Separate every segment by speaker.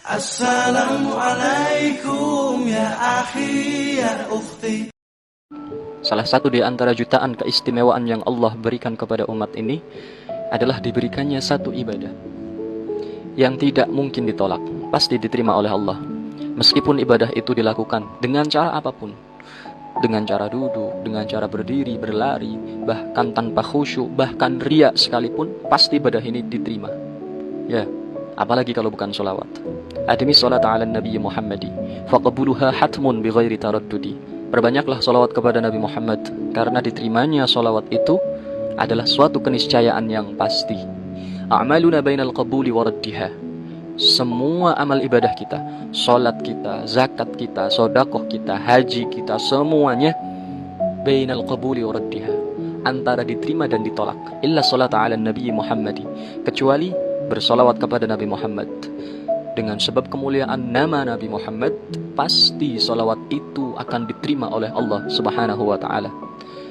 Speaker 1: Assalamualaikum ya akhi ya ukhti.
Speaker 2: Salah satu di antara jutaan keistimewaan yang Allah berikan kepada umat ini adalah diberikannya satu ibadah yang tidak mungkin ditolak, pasti diterima oleh Allah. Meskipun ibadah itu dilakukan dengan cara apapun, dengan cara duduk, dengan cara berdiri, berlari, bahkan tanpa khusyuk, bahkan riya sekalipun, pasti ibadah ini diterima. Ya, apalagi kalau bukan sholawat. Admi sholat ala Nabi Muhammadi faqabuluha hatmun bighairi taraddudi. Perbanyaklah sholawat kepada Nabi Muhammad, karena diterimanya sholawat itu adalah suatu keniscayaan yang pasti. A'maluna bainal qabuli wa raddiha. Semua amal ibadah kita, sholat kita, zakat kita, sodakoh kita, haji kita, semuanya bainal qabuli wa raddiha, antara diterima dan ditolak. Illa sholat ala Nabi Muhammadi, kecuali bersolawat kepada Nabi Muhammad. Dengan sebab kemuliaan nama Nabi Muhammad, pasti solawat itu akan diterima oleh Allah Subhanahu wa ta'ala.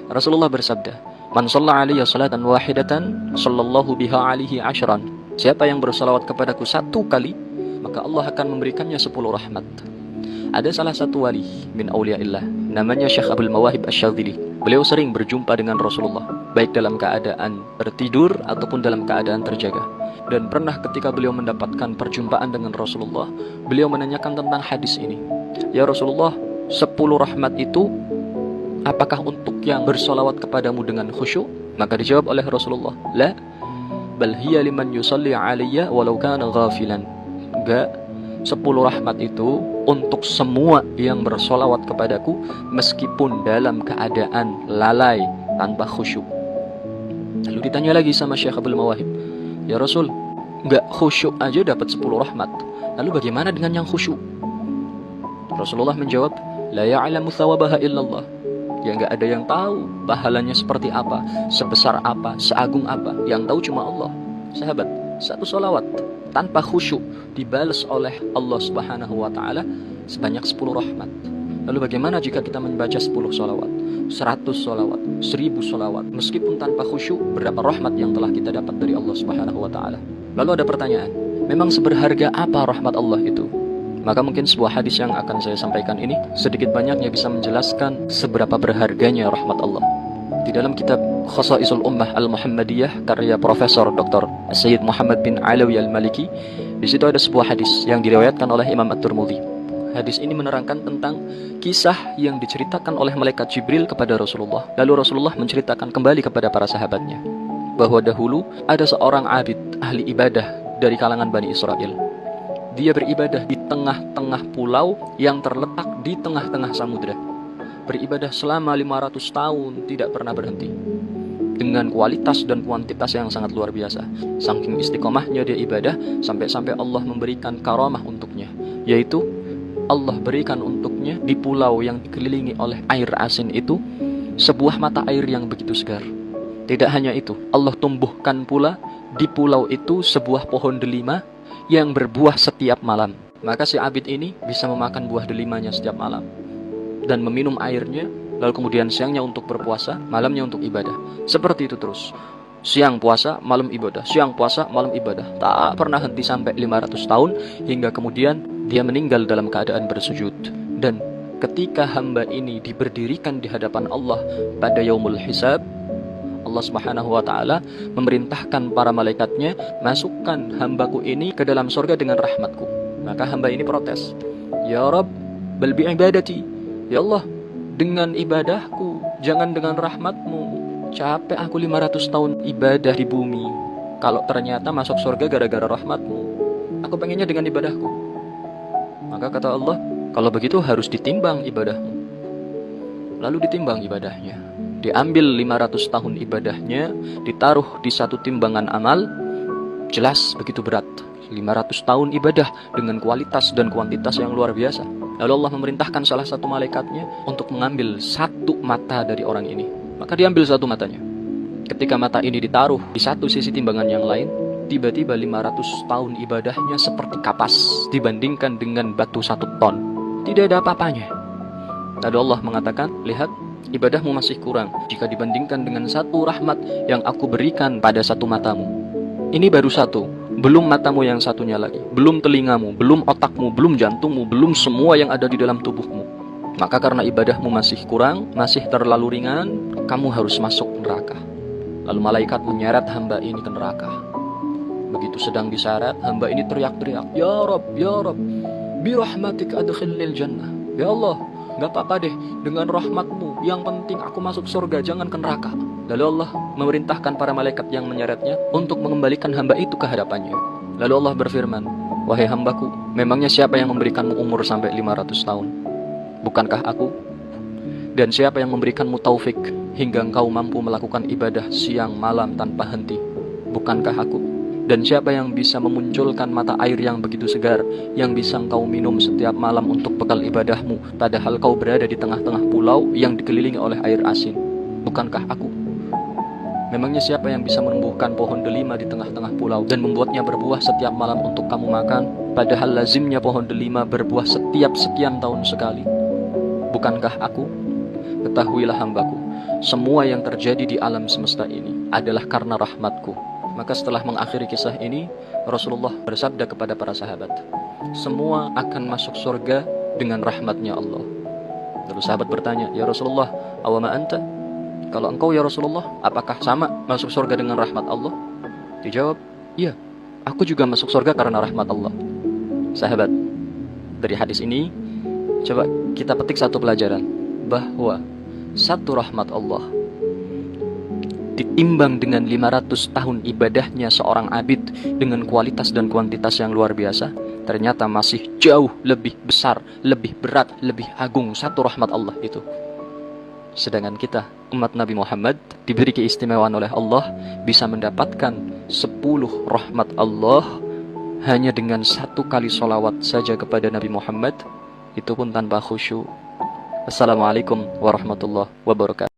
Speaker 2: Rasulullah bersabda, "Man shalla alayya salatan wahidatan, sallallahu biha alihi ashran." Siapa yang bersolawat kepadaku satu kali, maka Allah akan memberikannya 10 rahmat. Ada salah satu wali min awliyaillah, namanya Syekh Abdul Mawahib Asy-Syadzili. Beliau sering berjumpa dengan Rasulullah, baik dalam keadaan tertidur ataupun dalam keadaan terjaga. Dan pernah ketika beliau mendapatkan perjumpaan dengan Rasulullah, beliau menanyakan tentang hadis ini. Ya Rasulullah, 10 rahmat itu apakah untuk yang bersolawat kepadamu dengan khusyuk? Maka dijawab oleh Rasulullah, la, bal hiya liman yusalli alayya walau kana ghafilan. Enggak, 10 rahmat itu untuk semua yang bersolawat kepadaku meskipun dalam keadaan lalai, tanpa khusyuk. Lalu ditanya lagi sama Syekh Abdul Mawahib, ya Rasul, enggak khusyuk aja dapat 10 rahmat. Lalu bagaimana dengan yang khusyuk? Rasulullah menjawab, la ya'lamu thawabaha illallah. Ya enggak ada yang tahu pahalanya seperti apa, sebesar apa, seagung apa. Yang tahu cuma Allah. Sahabat, satu solawat tanpa khusyuk dibalas oleh Allah Subhanahu wa ta'ala sebanyak 10 rahmat. Lalu bagaimana jika kita membaca 10 solawat, 100 solawat, 1000 solawat, meskipun tanpa khusyuk, berapa rahmat yang telah kita dapat dari Allah Subhanahu wa ta'ala? Lalu ada pertanyaan, memang seberharga apa rahmat Allah itu? Maka mungkin sebuah hadis yang akan saya sampaikan ini sedikit banyaknya bisa menjelaskan seberapa berharganya rahmat Allah. Di dalam kitab Khasaisul Ummah Al-Muhammadiyah karya Profesor Dr. Sayyid Muhammad bin Alawi Al-Maliki, di situ ada sebuah hadis yang diriwayatkan oleh Imam At-Tirmidzi. Hadis ini menerangkan tentang kisah yang diceritakan oleh malaikat Jibril kepada Rasulullah. Lalu Rasulullah menceritakan kembali kepada para sahabatnya bahwa dahulu ada seorang abid, ahli ibadah dari kalangan Bani Israel. Dia beribadah di tengah-tengah pulau yang terletak di tengah-tengah samudera. Beribadah selama 500 tahun tidak pernah berhenti, dengan kualitas dan kuantitas yang sangat luar biasa. Saking istiqomahnya dia ibadah, sampai-sampai Allah memberikan karamah untuknya, yaitu Allah berikan untuknya di pulau yang dikelilingi oleh air asin itu sebuah mata air yang begitu segar. Tidak hanya itu, Allah tumbuhkan pula di pulau itu sebuah pohon delima yang berbuah setiap malam. Maka si abid ini bisa memakan buah delimanya setiap malam dan meminum airnya, lalu kemudian siangnya untuk berpuasa, malamnya untuk ibadah. Seperti itu terus. Siang puasa, malam ibadah. Siang puasa, malam ibadah. Tak pernah henti sampai 500 tahun hingga kemudian dia meninggal dalam keadaan bersujud. Dan ketika hamba ini diberdirikan di hadapan Allah pada yaumul hisab, Allah Subhanahu wa ta'ala memerintahkan para malaikatnya, masukkan hambaku ini ke dalam surga dengan rahmatku. Maka hamba ini protes, ya Rabb, bal bi ibadati. Ya Allah, dengan ibadahku, jangan dengan rahmatmu. Capek aku 500 tahun ibadah di bumi, kalau ternyata masuk surga gara-gara rahmatmu. Aku pengennya dengan ibadahku. Maka kata Allah, kalau begitu harus ditimbang ibadahmu. Lalu ditimbang ibadahnya. Diambil 500 tahun ibadahnya, ditaruh di satu timbangan amal. Jelas begitu berat. 500 tahun ibadah dengan kualitas dan kuantitas yang luar biasa. Lalu Allah memerintahkan salah satu malaikatnya untuk mengambil satu mata dari orang ini. Maka diambil satu matanya. Ketika mata ini ditaruh di satu sisi timbangan yang lain, tiba-tiba 500 tahun ibadahnya seperti kapas dibandingkan dengan batu 1 ton. Tidak ada apa-apanya. Lalu Allah mengatakan, lihat, ibadahmu masih kurang jika dibandingkan dengan satu rahmat yang aku berikan pada satu matamu. Ini baru satu, belum matamu yang satunya lagi, belum telingamu, belum otakmu, belum jantungmu, belum semua yang ada di dalam tubuhmu. Maka karena ibadahmu masih kurang, masih terlalu ringan, kamu harus masuk neraka. Lalu malaikat menyeret hamba ini ke neraka. Begitu sedang diseret, hamba ini teriak-teriak, Ya Rabb, birahmatik adkhilnil jannah. Ya Allah, gak apa-apa deh, dengan rahmatmu, yang penting aku masuk surga, jangan ke neraka. Lalu Allah memerintahkan para malaikat yang menyeretnya untuk mengembalikan hamba itu ke hadapannya. Lalu Allah berfirman, wahai hambaku, memangnya siapa yang memberikanmu umur sampai 500 tahun? Bukankah aku? Dan siapa yang memberikanmu taufik hingga engkau mampu melakukan ibadah siang malam tanpa henti? Bukankah aku? Dan siapa yang bisa memunculkan mata air yang begitu segar, yang bisa engkau minum setiap malam untuk bekal ibadahmu, padahal kau berada di tengah-tengah pulau yang dikelilingi oleh air asin? Bukankah aku? Memangnya siapa yang bisa menumbuhkan pohon delima di tengah-tengah pulau dan membuatnya berbuah setiap malam untuk kamu makan, padahal lazimnya pohon delima berbuah setiap sekian tahun sekali? Bukankah aku? Ketahuilah hambaku, semua yang terjadi di alam semesta ini adalah karena rahmatku. Maka setelah mengakhiri kisah ini, Rasulullah bersabda kepada para sahabat, semua akan masuk surga dengan rahmatnya Allah. Lalu sahabat bertanya, ya Rasulullah, awama anta? Kalau engkau ya Rasulullah, apakah sama masuk surga dengan rahmat Allah? Dijawab, iya, aku juga masuk surga karena rahmat Allah. Sahabat, dari hadis ini, coba kita petik satu pelajaran, bahwa satu rahmat Allah ditimbang dengan 500 tahun ibadahnya seorang abid dengan kualitas dan kuantitas yang luar biasa, ternyata masih jauh lebih besar, lebih berat, lebih agung satu rahmat Allah itu. Sedangkan kita, umat Nabi Muhammad, diberi keistimewaan oleh Allah, bisa mendapatkan 10 rahmat Allah hanya dengan 1 kali sholawat saja kepada Nabi Muhammad, itu pun tanpa khusyuk. Assalamualaikum warahmatullahi wabarakatuh.